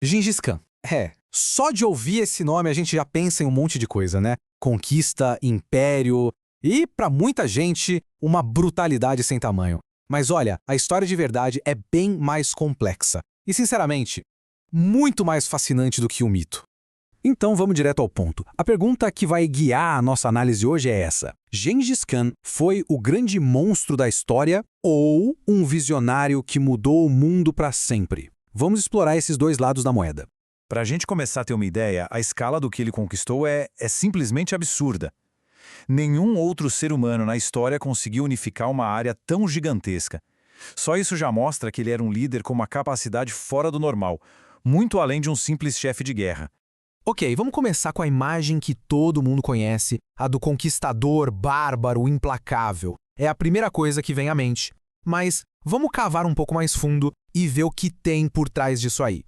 Gengis Khan. Só de ouvir esse nome a gente já pensa em um monte de coisa, né? Conquista, império e, pra muita gente, uma brutalidade sem tamanho. Mas olha, a história de verdade é bem mais complexa. E, sinceramente, muito mais fascinante do que o mito. Então vamos direto ao ponto. A pergunta que vai guiar a nossa análise hoje é essa: Gengis Khan foi o grande monstro da história ou um visionário que mudou o mundo para sempre? Vamos explorar esses dois lados da moeda. Para a gente começar a ter uma ideia, a escala do que ele conquistou é simplesmente absurda. Nenhum outro ser humano na história conseguiu unificar uma área tão gigantesca. Só isso já mostra que ele era um líder com uma capacidade fora do normal, muito além de um simples chefe de guerra. Ok, vamos começar com a imagem que todo mundo conhece, a do conquistador bárbaro, implacável. É a primeira coisa que vem à mente. Mas vamos cavar um pouco mais fundo e ver o que tem por trás disso aí.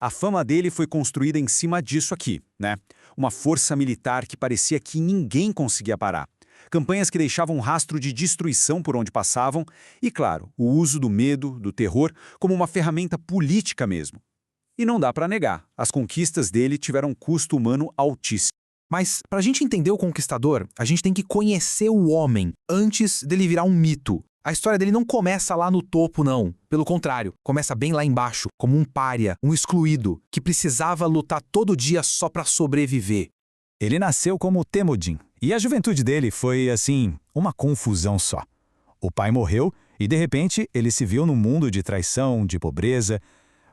A fama dele foi construída em cima disso aqui, né? Uma força militar que parecia que ninguém conseguia parar. Campanhas que deixavam um rastro de destruição por onde passavam e, claro, o uso do medo, do terror, como uma ferramenta política mesmo. E não dá para negar, as conquistas dele tiveram um custo humano altíssimo. Mas para a gente entender o conquistador, a gente tem que conhecer o homem antes dele virar um mito. A história dele não começa lá no topo, não. Pelo contrário, começa bem lá embaixo, como um pária, um excluído, que precisava lutar todo dia só para sobreviver. Ele nasceu como Temujin, e a juventude dele foi, assim, uma confusão só. O pai morreu e, de repente, ele se viu num mundo de traição, de pobreza.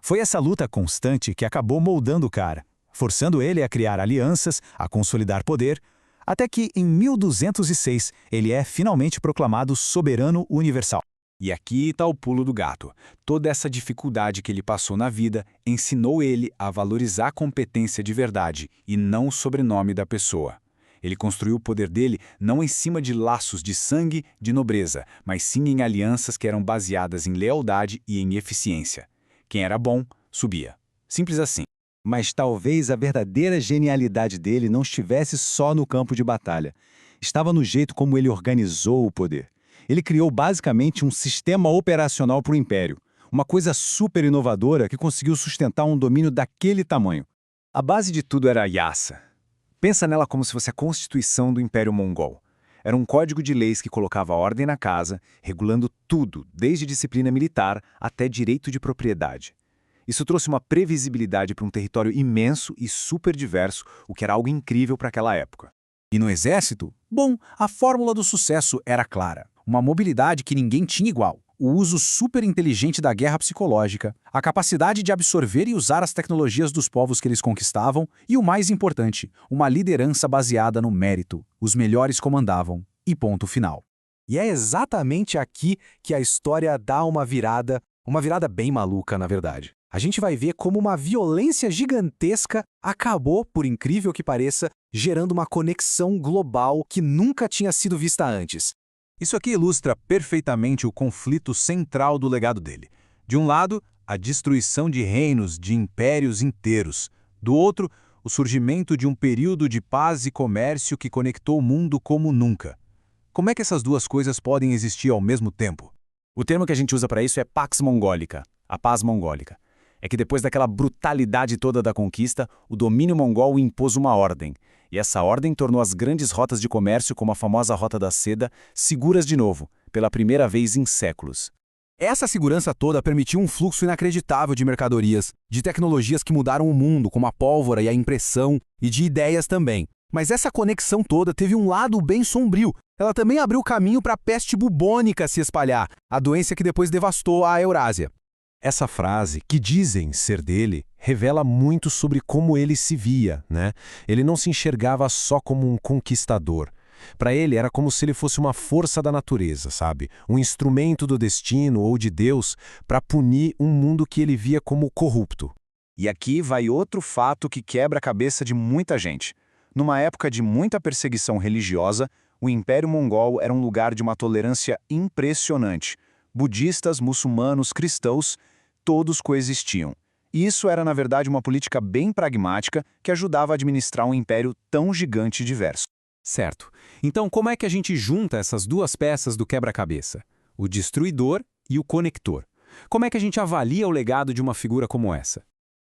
Foi essa luta constante que acabou moldando o cara, forçando ele a criar alianças, a consolidar poder, até que, em 1206, ele é finalmente proclamado soberano universal. E aqui está o pulo do gato. Toda essa dificuldade que ele passou na vida ensinou ele a valorizar a competência de verdade e não o sobrenome da pessoa. Ele construiu o poder dele não em cima de laços de sangue, de nobreza, mas sim em alianças que eram baseadas em lealdade e em eficiência. Quem era bom, subia. Simples assim. Mas talvez a verdadeira genialidade dele não estivesse só no campo de batalha. Estava no jeito como ele organizou o poder. Ele criou basicamente um sistema operacional para o Império. Uma coisa super inovadora que conseguiu sustentar um domínio daquele tamanho. A base de tudo era a Yassa. Pensa nela como se fosse a constituição do Império Mongol. Era um código de leis que colocava ordem na casa, regulando tudo, desde disciplina militar até direito de propriedade. Isso trouxe uma previsibilidade para um território imenso e super diverso, o que era algo incrível para aquela época. E no exército? Bom, a fórmula do sucesso era clara. Uma mobilidade que ninguém tinha igual, o uso super inteligente da guerra psicológica, a capacidade de absorver e usar as tecnologias dos povos que eles conquistavam e, o mais importante, uma liderança baseada no mérito. Os melhores comandavam. E ponto final. E é exatamente aqui que a história dá uma virada bem maluca, na verdade. A gente vai ver como uma violência gigantesca acabou, por incrível que pareça, gerando uma conexão global que nunca tinha sido vista antes. Isso aqui ilustra perfeitamente o conflito central do legado dele. De um lado, a destruição de reinos, de impérios inteiros. Do outro, o surgimento de um período de paz e comércio que conectou o mundo como nunca. Como é que essas duas coisas podem existir ao mesmo tempo? O termo que a gente usa para isso é Pax Mongólica, a paz mongólica. É que depois daquela brutalidade toda da conquista, o domínio mongol impôs uma ordem. E essa ordem tornou as grandes rotas de comércio, como a famosa Rota da Seda, seguras de novo, pela primeira vez em séculos. Essa segurança toda permitiu um fluxo inacreditável de mercadorias, de tecnologias que mudaram o mundo, como a pólvora e a impressão, e de ideias também. Mas essa conexão toda teve um lado bem sombrio. Ela também abriu caminho para a peste bubônica se espalhar, a doença que depois devastou a Eurásia. Essa frase, que dizem ser dele, revela muito sobre como ele se via, né? Ele não se enxergava só como um conquistador. Para ele era como se ele fosse uma força da natureza, sabe? Um instrumento do destino ou de Deus para punir um mundo que ele via como corrupto. E aqui vai outro fato que quebra a cabeça de muita gente. Numa época de muita perseguição religiosa, o Império Mongol era um lugar de uma tolerância impressionante. Budistas, muçulmanos, cristãos, todos coexistiam. E isso era, na verdade, uma política bem pragmática que ajudava a administrar um império tão gigante e diverso. Certo. Então, como é que a gente junta essas duas peças do quebra-cabeça? O destruidor e o conector. Como é que a gente avalia o legado de uma figura como essa?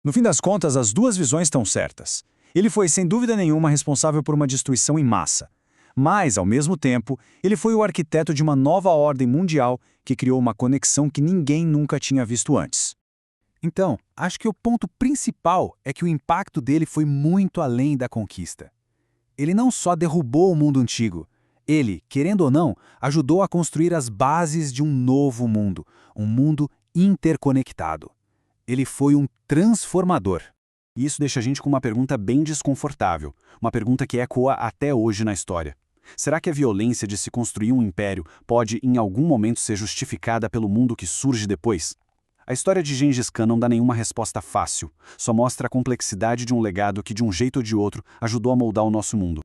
No fim das contas, as duas visões estão certas. Ele foi, sem dúvida nenhuma, responsável por uma destruição em massa. Mas, ao mesmo tempo, ele foi o arquiteto de uma nova ordem mundial que criou uma conexão que ninguém nunca tinha visto antes. Então, acho que o ponto principal é que o impacto dele foi muito além da conquista. Ele não só derrubou o mundo antigo, ele, querendo ou não, ajudou a construir as bases de um novo mundo, um mundo interconectado. Ele foi um transformador. E isso deixa a gente com uma pergunta bem desconfortável, uma pergunta que ecoa até hoje na história. Será que a violência de se construir um império pode, em algum momento, ser justificada pelo mundo que surge depois? A história de Gengis Khan não dá nenhuma resposta fácil, só mostra a complexidade de um legado que, de um jeito ou de outro, ajudou a moldar o nosso mundo.